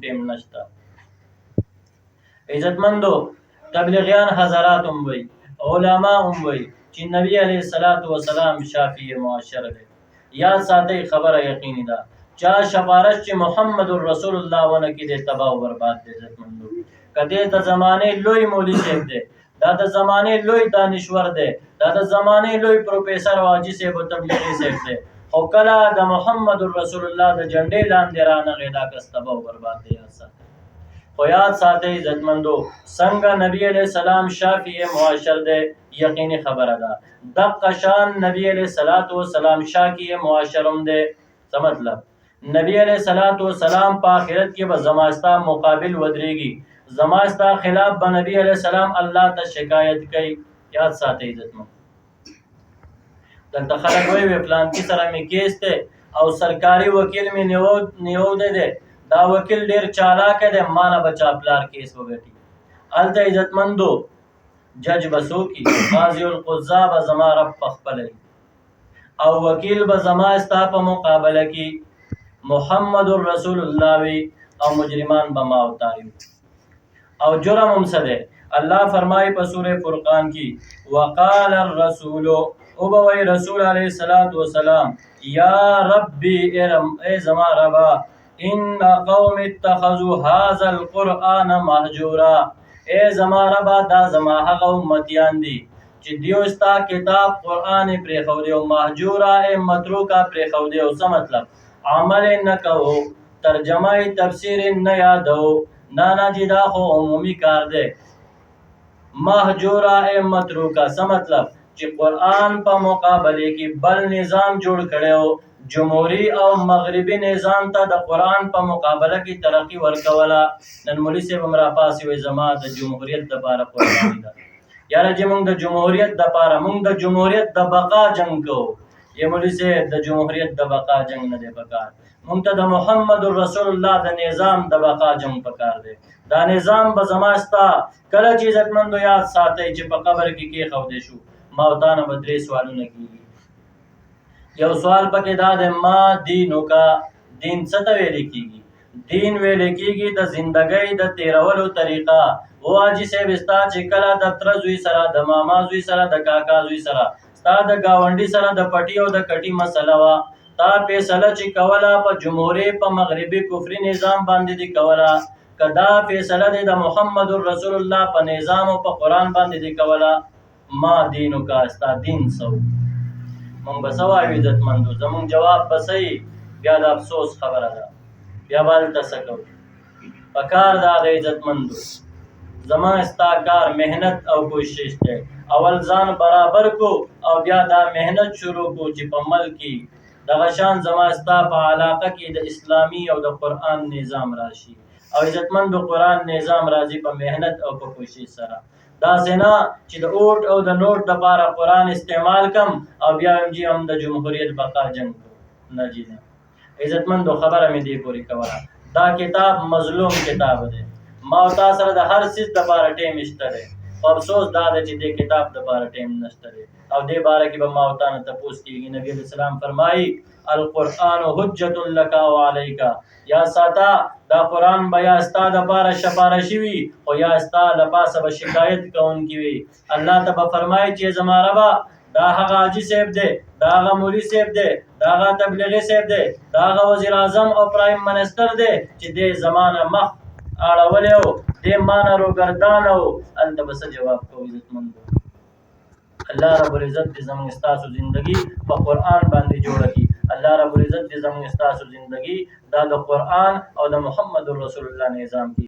ټیم نشته. عزتمندو تبلیغیان حضرات هم وي، علما هم وي چې نبی علیه الصلاة والسلام شافی معاشر دی. یاد ساتئ خبره یقیني ده، چا سفارش چې محمد رسول الله ونه کړي دی تباه و برباد دی. عزتمندو که دې د زمانې لوی مولوي صاحب دی، دا د زمانې لوی دانشور دی، دا د زمانې لوی پروفیسر او حاجي صاحب او تبلیغي صاحب دی، خو کله د محمد رسول الله د جنډې لاندې رانغی دا کس تباه و برباد دی. یاد ساتئ. خو یاد ساتئ عزتمندو څنګه نبی علیہ السلام شافی معاشر دی یقیني خبره ده، دقه شان نبی علیہ الصلاة والسلام شاکی معاشر هم دی. څه مطلب؟ نبی علیہ الصلاة والسلام په آخرت کې به زما ستا مقابل ودرېږي، زما ستا خلاف به نبی علیہ السلام الله ته شکایت کوي. یاد ساتئ عزتمندو. دلته خلک وایي فلانکي سره مې کیس دی او سرکاري وکیل مې نیولی دی، دا وکیل ډیر چالاکه دی، ما نه به چا پلار کیس وګټي. هلته عزتمندو جج به څوک وي؟ قاضي القضا به زما رب پخپله وي او وکیل به زما ستا په مقابله کې محمد رسول الله وي او مجرمان به ما او تا وي. او جرم هم څه دی؟ الله فرمایي په سورې فرقان کې وقال الرسول، او به وایي رسول علیه الصلاة والسلام یا ربي ای زما ربا ان قوم اتخذوا هذا القرآن مهجورا، ای زما ربا دا زما هغه امتیان دي چې دیو ستا کتاب قرآن پرېښودی او مهجورا ای متروکه پرېښودی. او څه مطلب؟ عمل یې نه کوو، ترجمه یې تفسیر یې نه یادوو، نه چې دا خو عمومي کار دی. مهجورا ای متروکه څه مطلب؟ چې قرآن په مقابله کې بل نظام جوړ کړی، جمهوری او مغربي نظام ته د قرآن په مقابله کې ترقی ورکوله. نن مولوي صاحب هم راپاسې وایي زما د جمهوریت دپاره قرباني ده. یاره چې موږ د جمهوریت دپاره، موږ د جمهوریت د بقا جنګ کوو. یا مولوي صاحب د جمهوریت د بقا جنګ نه دی پکار، موږ ته د محمد رسول الله د نظام د بقا جنګ پکار دی. دا نظام به زما ستا کله چې عزتمندو یاد ساتئ چې په قبر کې کېښودی شو، ما او تا نه به 3 سوالونه کېږي. یو سوال پکې دا دی ما دینو کا، دین څه ته ویلې کېږي؟ دین ویلې کېږي د زندګۍ د تیرولو طریقه. او حاجي صاحب ستا چې کله د تره زوی سره، د ماما زوی سره، د کاکا زوی سره، ستا د ګاونډي سره د پټي او د کټي مسله وه، تا فیصله چې کوله په جمهوري په مغربي کفري نظام باندې دې کوله، که دا فیصله دې د محمد رسول الله په نظام او په قرآن باندې دې کوله، ما دینو کا ستا دین څه و؟ مونږ به څه وایو عزتمندو؟ زمونږ جواب به څه وي؟ بیا د افسوس خبره ده، بیا به هلته څه کوو؟ پکار دا د عزتمندو زما ستا کار محنت او کوشش دی، اول ځان برابر کو او بیا دا محنت شروع کو چې په ملک کې دغه شان زما ستا په علاقه کې د اسلامي او د قرآن نظام راشي. او عزتمندو قرآن نظام راځي په محنت او په کوشش سره. داسې نه چې د اوټ او د نوټ دپاره قرآن استعمال کم او بیا هم د جمهوریت بقا جنګ کو. نه جي نه. عزتمندو خبره مې دې پورې کوله، دا کتاب مظلوم کتاب دی. ما او تا سره د هر څیز دپاره ټیم شته دی، خو افسوس دا دی چې دې کتاب دپاره ټیم نشته دی. او دې باره کې به ما او تا نه تپوس کېږي. نبي علیه السلام فرمایي القرآن حجة لک و علیک، یا ساته دا قرآن به یا ستا دپاره شفارشي وي خو یا ستا له پاسه به شکایت کوونکي وي. الله ته به فرمایي چې زما ربه دا هغه حاجي صاحب دی، دا هغه مولي صاحب دی، دا هغه تبلیغي صاحب دی، دا هغه وزیر اعظم او پرایم منسټر دی چې دې زما نه مخ اړولی و، دې ما نه روګردانه و. هلته به څه جواب کوو عزتمندو؟ الله رب العزت دې زموږ ستاسو زندګي په قرآن باندې جوړه کړي. الله رب العزت دې زموږ ستاسو زندګي دا د قرآن او د محمد رسول الله نظام کړي.